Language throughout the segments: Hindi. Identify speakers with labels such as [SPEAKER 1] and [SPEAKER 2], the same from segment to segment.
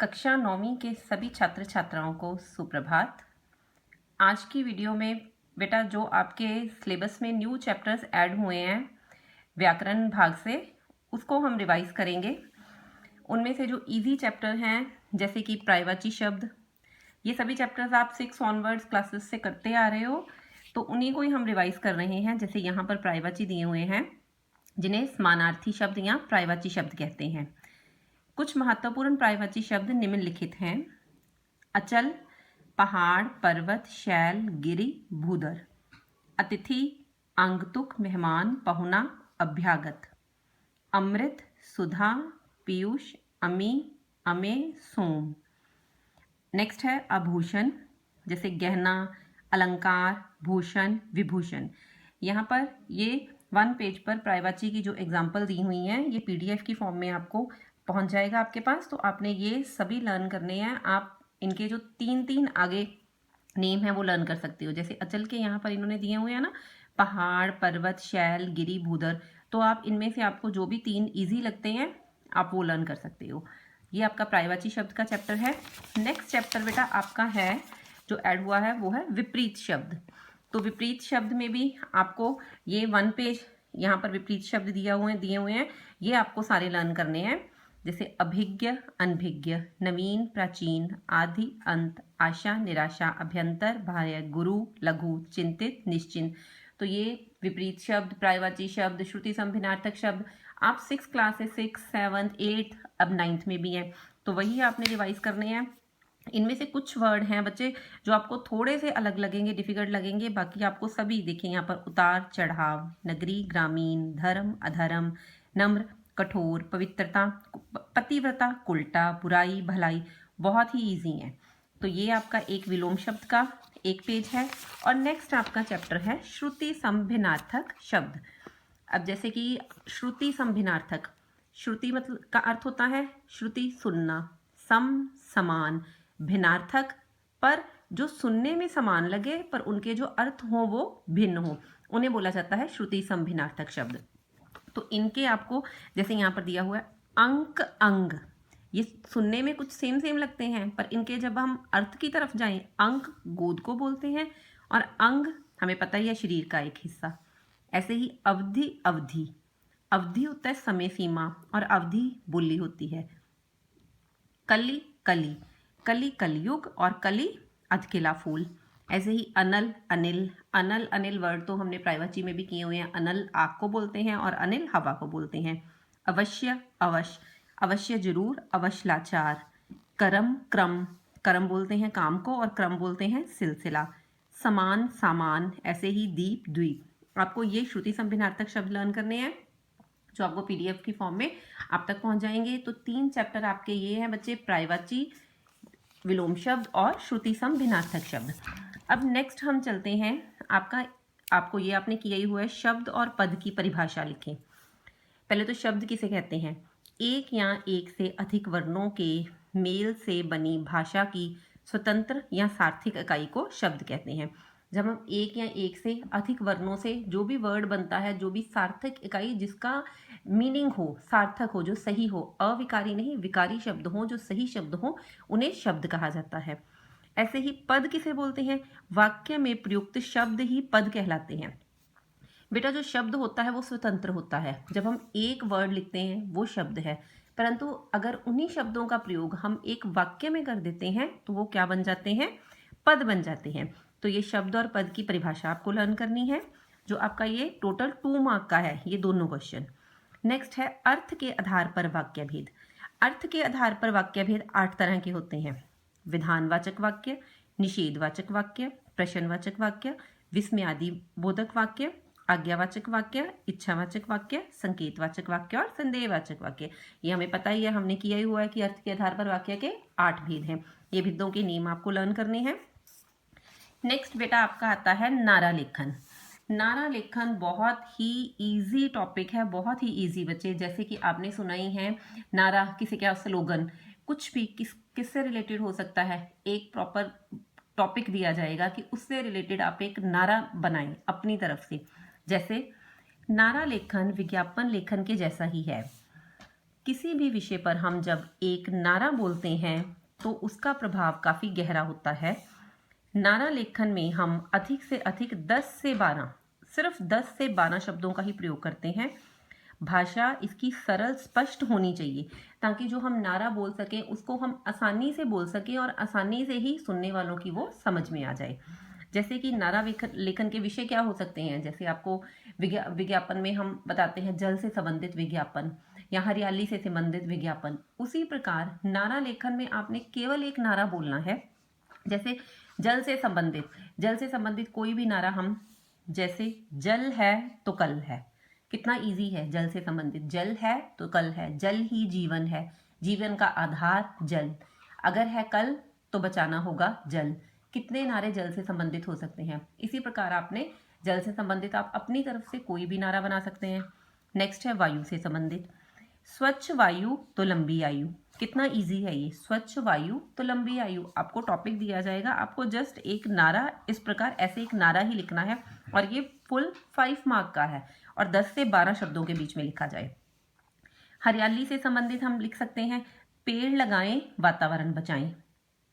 [SPEAKER 1] कक्षा 9वीं के सभी छात्र छात्राओं को सुप्रभात। आज की वीडियो में बेटा जो आपके सिलेबस में न्यू चैप्टर्स ऐड हुए हैं व्याकरण भाग से, उसको हम रिवाइज करेंगे। उनमें से जो इजी चैप्टर हैं जैसे कि पर्यायवाची शब्द, ये सभी चैप्टर्स आप 6 ऑनवर्ड्स क्लासेस से करते आ रहे हो, तो उन्हीं को ही हम रिवाइज कर रहे हैं। जैसे यहाँ पर पर्यायवाची दिए हुए हैं जिन्हें समानार्थी शब्द या पर्यायवाची शब्द कहते हैं। कुछ महत्वपूर्ण पर्यायवाची शब्द निम्नलिखित हैं: अचल, पहाड़, पर्वत, शैल, गिरि, भूधर। अतिथि, आगंतुक, मेहमान, पहुना, अभ्यागत। अमृत, सुधा, पीयूष, अमी, अमेय, सोम। नेक्स्ट है आभूषण, जैसे गहना, अलंकार, भूषण, विभूषण। यहाँ पर ये 1 पेज पर पर्यायवाची की जो एग्जाम्पल दी हुई हैं ये PDF की फॉर्म में आपको पहुंच जाएगा आपके पास, तो आपने ये सभी लर्न करने हैं। आप इनके जो 3 आगे नेम है वो लर्न कर सकते हो। जैसे अचल के यहाँ पर इन्होंने दिए हुए हैं ना, पहाड़, पर्वत, शैल, गिरि, भूधर, तो आप इनमें से आपको जो भी 3 इजी लगते हैं आप वो लर्न कर सकते हो। ये आपका पर्यायवाची शब्द का चैप्टर है। नेक्स्ट चैप्टर बेटा आपका है जो ऐड हुआ है वो है विपरीत शब्द। तो विपरीत शब्द में भी आपको ये 1 पेज यहाँ पर विपरीत शब्द दिए हुए हैं, ये आपको सारे लर्न करने हैं। जैसे अभिज्ञ, अनभिज्ञ, नवीन, प्राचीन, आदि, अंत, आशा, निराशा, अभ्यंतर, बाह्य, गुरु, लघु, चिंतित, निश्चिंत। तो ये विपरीत शब्द, पर्यायवाची शब्द, श्रुति संभिनार्थक शब्द आप 6 क्लासेस 6, 7, 8 अब 9th में भी हैं, तो वही आपने रिवाइज करने हैं। इनमें से कुछ वर्ड हैं बच्चे जो आपको थोड़े से अलग लगेंगे, डिफिकल्ट लगेंगे, बाकी आपको सभी देखिए यहाँ पर उतार चढ़ाव, नगरी, ग्रामीण, धर्म, अधर्म, नम्र, कठोर, पवित्रता, पतिव्रता, उल्टा, बुराई, भलाई, बहुत ही इजी है। तो ये आपका एक विलोम शब्द का 1 पेज है। और नेक्स्ट आपका चैप्टर है श्रुति संभिनार्थक शब्द। अब जैसे कि श्रुति संभिनार्थक, श्रुति मतलब का अर्थ होता है श्रुति सुनना, सम समान, भिन्नार्थक पर जो सुनने में समान लगे पर उनके जो अर्थ हो वो भिन्न हो, उन्हें बोला जाता है श्रुति संभिनार्थक शब्द। तो इनके आपको जैसे यहाँ पर दिया हुआ है अंक, अंग, ये सुनने में कुछ सेम लगते हैं पर इनके जब हम अर्थ की तरफ जाएं, अंक गोद को बोलते हैं और अंग हमें पता ही है शरीर का एक हिस्सा। ऐसे ही अवधि, अवधि, अवधि होता है समय सीमा और अवधि बोली होती है। कली, कली, कली कलयुग और कली अधकिला फूल। ऐसे ही अनल, अनिल, अनल अनिल वर्ड तो हमने पर्यायवाची में भी किए हुए हैं। अनल आग को बोलते हैं और अनिल हवा को बोलते हैं। अवश्य, अवश्य, अवश्य जरूर, अवश्याचार। करम, क्रम, करम बोलते हैं काम को और क्रम बोलते हैं सिलसिला। समान, सामान, ऐसे ही दीप, द्वीप। आपको ये श्रुति संभिनार्थक शब्द लर्न करने हैं जो आपको PDF की फॉर्म में आप तक पहुंच जाएंगे। तो 3 चैप्टर आपके ये हैं बच्चे, पर्यायवाची, विलोम शब्द और श्रुति संभिनार्थक शब्द। अब नेक्स्ट हम चलते हैं आपको ये आपने किया ही हुआ है, शब्द और पद की परिभाषा लिखें। पहले तो शब्द किसे कहते हैं? एक या एक से अधिक वर्णों के मेल से बनी भाषा की स्वतंत्र या सार्थिक इकाई को शब्द कहते हैं। जब हम एक या एक से अधिक वर्णों से जो भी वर्ड बनता है, जो भी सार्थक इकाई जिसका मीनिंग हो, सार्थक हो, जो सही हो, अविकारी नहीं विकारी शब्द हो, जो सही शब्द हो, उन्हें शब्द कहा जाता है। ऐसे ही पद किसे बोलते हैं? वाक्य में प्रयुक्त शब्द ही पद कहलाते हैं। बेटा जो शब्द होता है वो स्वतंत्र होता है, जब हम एक वर्ड लिखते हैं वो शब्द है, परंतु अगर उन्हीं शब्दों का प्रयोग हम एक वाक्य में कर देते हैं तो वो क्या बन जाते हैं? पद बन जाते हैं। तो ये शब्द और पद की परिभाषा आपको लर्न करनी है, जो आपका ये टोटल 2 मार्क का है, ये दोनों क्वेश्चन। नेक्स्ट है अर्थ के आधार पर वाक्य भेद। अर्थ के आधार पर वाक्य भेद 8 तरह के होते हैं: विधानवाचक वाक्य, निषेधवाचक वाक्य, प्रश्नवाचक वाक्य, विस्मयादि बोधक वाक्य, आज्ञावाचक वाक्य, इच्छावाचक वाक्य, संकेतवाचक वाक्य और संदेहवाचक वाक्य। ये हमें पता ही है, हमने किया ही हुआ है कि अर्थ के आधार पर वाक्य के 8 भेद हैं। ये भेदों के नियम आपको लर्न करने हैं। नेक्स्ट बेटा आपका आता है नारा लेखन। नारा लेखन बहुत ही इजी टॉपिक है, बहुत ही इजी बच्चे। जैसे कि आपने सुना ही है नारा किसे क्या, स्लोगन, कुछ भी किससे रिलेटेड हो सकता है, एक प्रॉपर टॉपिक दिया जाएगा कि उससे रिलेटेड आप एक नारा बनाएं अपनी तरफ से। जैसे नारा लेखन विज्ञापन लेखन के जैसा ही है। किसी भी विषय पर हम जब एक नारा बोलते हैं तो उसका प्रभाव काफ़ी गहरा होता है। नारा लेखन में हम अधिक से अधिक 10 से 12, सिर्फ 10 से 12 शब्दों का ही प्रयोग करते हैं। भाषा इसकी सरल स्पष्ट होनी चाहिए ताकि जो हम नारा बोल सकें उसको हम आसानी से बोल सकें और आसानी से ही सुनने वालों की वो समझ में आ जाए। जैसे कि नारा लेखन के विषय क्या हो सकते हैं, जैसे आपको विज्ञापन में हम बताते हैं जल से संबंधित विज्ञापन या हरियाली से संबंधित विज्ञापन। उसी प्रकार नारा लेखन में आपने केवल एक नारा बोलना है। जैसे जल से संबंधित कोई भी नारा हम, जैसे जल है तो कल है, कितना इजी है। जल से संबंधित जल है तो कल है, जल ही जीवन है, जीवन का आधार जल, अगर है कल तो बचाना होगा जल। कितने नारे जल से संबंधित हो सकते हैं। इसी प्रकार आपने जल से संबंधित आप अपनी तरफ से कोई भी नारा बना सकते हैं। नेक्स्ट है वायु से संबंधित, स्वच्छ वायु तो लंबी आयु, कितना इजी है ये, स्वच्छ वायु तो लंबी आयु। आपको टॉपिक दिया जाएगा, आपको जस्ट एक नारा इस प्रकार ऐसे एक नारा ही लिखना है और ये फुल 5 मार्क का है और 10 से 12 शब्दों के बीच में लिखा जाए। हरियाली से संबंधित हम लिख सकते हैं पेड़ लगाएं वातावरण बचाएं,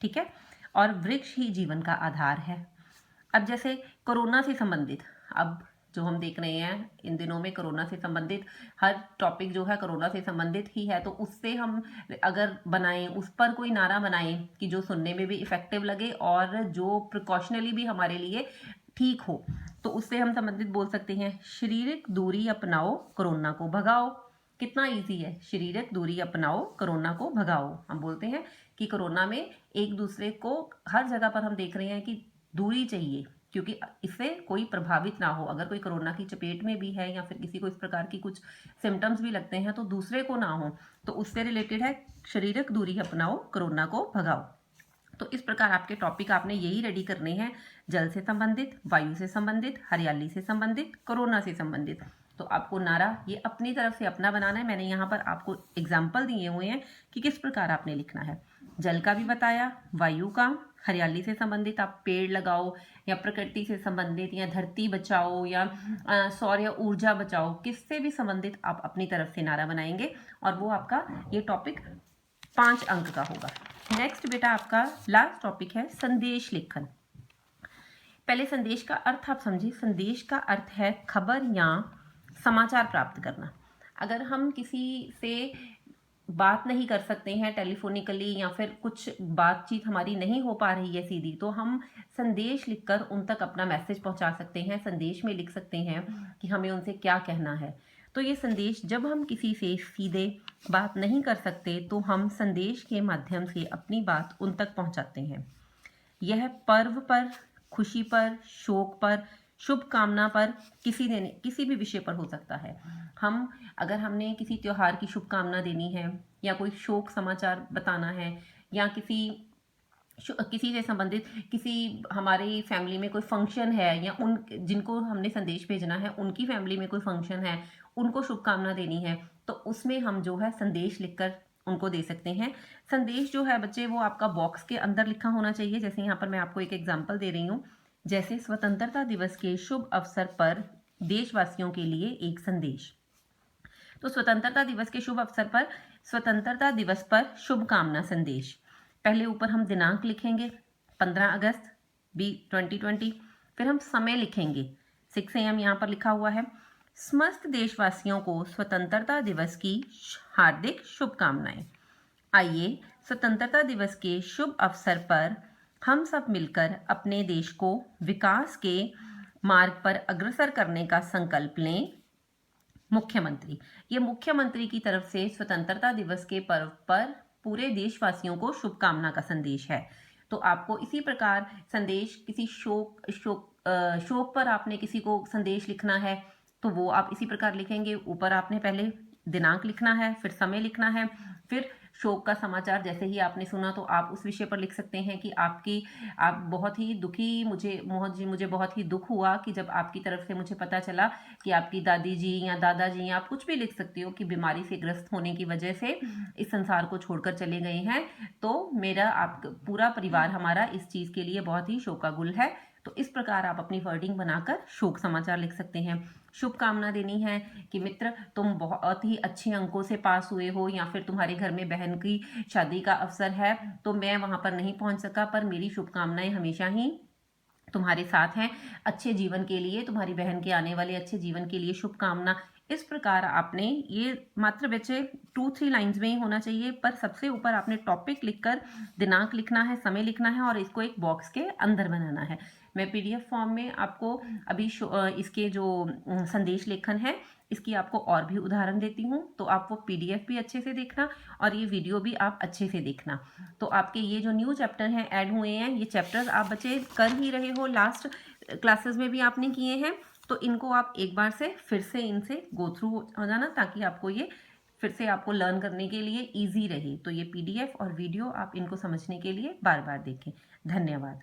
[SPEAKER 1] ठीक है, और वृक्ष ही जीवन का आधार है। अब जैसे कोरोना से संबंधित, अब जो हम देख रहे हैं इन दिनों में कोरोना से संबंधित हर टॉपिक जो है कोरोना से संबंधित ही है, तो उससे हम अगर बनाएं, उस पर कोई नारा बनाएं कि जो सुनने में भी इफेक्टिव लगे और जो प्रिकॉशनली भी हमारे लिए ठीक हो, तो उससे हम संबंधित बोल सकते हैं शारीरिक दूरी अपनाओ कोरोना को भगाओ। कितना इजी है, शारीरिक दूरी अपनाओ कोरोना को भगाओ। हम बोलते हैं कि कोरोना में एक दूसरे को हर जगह पर हम देख रहे हैं कि दूरी चाहिए, क्योंकि इससे कोई प्रभावित ना हो। अगर कोई कोरोना की चपेट में भी है या फिर किसी को इस प्रकार की कुछ सिम्टम्स भी लगते हैं तो दूसरे को ना हो, तो उससे रिलेटेड है शारीरिक दूरी अपनाओ कोरोना को भगाओ। तो इस प्रकार आपके टॉपिक आपने यही रेडी करने हैं, जल से संबंधित, वायु से संबंधित, हरियाली से संबंधित, कोरोना से संबंधित। तो आपको नारा ये अपनी तरफ से अपना बनाना है। मैंने यहाँ पर आपको एग्जाम्पल दिए हुए हैं कि किस प्रकार आपने लिखना है। जल का भी बताया, वायु का, हरियाली से संबंधित आप पेड़ लगाओ या प्रकृति से संबंधित या धरती बचाओ या सौर ऊर्जा बचाओ, किससे भी संबंधित आप अपनी तरफ से नारा बनाएंगे और वो आपका ये टॉपिक 5 अंक का होगा। नेक्स्ट बेटा आपका लास्ट टॉपिक है संदेश लेखन। पहले संदेश का अर्थ आप समझिए। संदेश का अर्थ है खबर या समाचार प्राप्त करना। अगर हम किसी से बात नहीं कर सकते हैं टेलीफोनिकली या फिर कुछ बातचीत हमारी नहीं हो पा रही है सीधी, तो हम संदेश लिखकर उन तक अपना मैसेज पहुंचा सकते हैं। संदेश में लिख सकते हैं कि हमें उनसे क्या कहना है। तो ये संदेश, जब हम किसी से सीधे बात नहीं कर सकते तो हम संदेश के माध्यम से अपनी बात उन तक पहुंचाते हैं। यह पर्व पर, खुशी पर, शोक पर, शुभकामना पर, किसी भी विषय पर हो सकता है। हम अगर हमने किसी त्योहार की शुभकामना देनी है या कोई शोक समाचार बताना है या किसी से संबंधित किसी हमारी फैमिली में कोई फंक्शन है या उन जिनको हमने संदेश भेजना है उनकी फैमिली में कोई फंक्शन है, उनको शुभकामना देनी है, तो उसमें हम जो है संदेश लिखकर उनको दे सकते हैं। संदेश जो है बच्चे वो आपका बॉक्स के अंदर लिखा होना चाहिए। जैसे यहाँ पर मैं आपको एक एग्जांपल दे रही हूँ, जैसे स्वतंत्रता दिवस के शुभ अवसर पर देशवासियों के लिए एक संदेश। तो स्वतंत्रता दिवस के शुभ अवसर पर, स्वतंत्रता दिवस पर शुभकामना संदेश। पहले ऊपर हम दिनांक लिखेंगे 15 अगस्त 2020। फिर हम समय लिखेंगे 6 AM यहाँ पर लिखा हुआ है। समस्त देशवासियों को स्वतंत्रता दिवस की हार्दिक शुभकामनाएं। आइए स्वतंत्रता दिवस के शुभ अवसर पर हम सब मिलकर अपने देश को विकास के मार्ग पर अग्रसर करने का संकल्प लें। मुख्यमंत्री, ये मुख्यमंत्री की तरफ से स्वतंत्रता दिवस के पर्व पर पूरे देशवासियों को शुभकामना का संदेश है। तो आपको इसी प्रकार संदेश किसी शोक पर आपने किसी को संदेश लिखना है तो वो आप इसी प्रकार लिखेंगे। ऊपर आपने पहले दिनांक लिखना है, फिर समय लिखना है, फिर शोक का समाचार जैसे ही आपने सुना तो आप उस विषय पर लिख सकते हैं कि आप बहुत ही दुखी, मुझे बहुत ही दुख हुआ कि जब आपकी तरफ से मुझे पता चला कि आपकी दादी जी या दादाजी, आप कुछ भी लिख सकते हो, कि बीमारी से ग्रस्त होने की वजह से इस संसार को छोड़कर चले गए हैं। तो मेरा पूरा परिवार हमारा इस चीज़ के लिए बहुत ही शोकाकुल है। तो इस प्रकार आप अपनी वर्डिंग बनाकर शोक समाचार लिख सकते हैं। शुभकामना देनी है कि मित्र तुम बहुत ही अच्छे अंकों से पास हुए हो, या फिर तुम्हारे घर में बहन की शादी का अवसर है तो मैं वहां पर नहीं पहुंच सका, पर मेरी शुभकामनाएं हमेशा ही तुम्हारे साथ हैं। अच्छे जीवन के लिए, तुम्हारी बहन के आने वाले अच्छे जीवन के लिए शुभकामना। इस प्रकार आपने ये मात्र बच्चे 2-3 लाइंस में ही होना चाहिए, पर सबसे ऊपर आपने टॉपिक लिखकर दिनांक लिखना है, समय लिखना है और इसको एक बॉक्स के अंदर बनाना है। मैं पीडीएफ फॉर्म में आपको अभी इसके जो संदेश लेखन है इसकी आपको और भी उदाहरण देती हूँ, तो आप वो पीडीएफ भी अच्छे से देखना और ये वीडियो भी आप अच्छे से देखना। तो आपके ये जो न्यू चैप्टर हैं ऐड हुए हैं, ये चैप्टर्स आप बच्चे कर ही रहे हो, लास्ट क्लासेस में भी आपने किए हैं, तो इनको आप एक बार से फिर से इनसे गो थ्रू हो जाना, ताकि आपको ये फिर से आपको लर्न करने के लिए ईजी रहे। तो ये पीडीएफ और वीडियो आप इनको समझने के लिए बार बार देखें। धन्यवाद।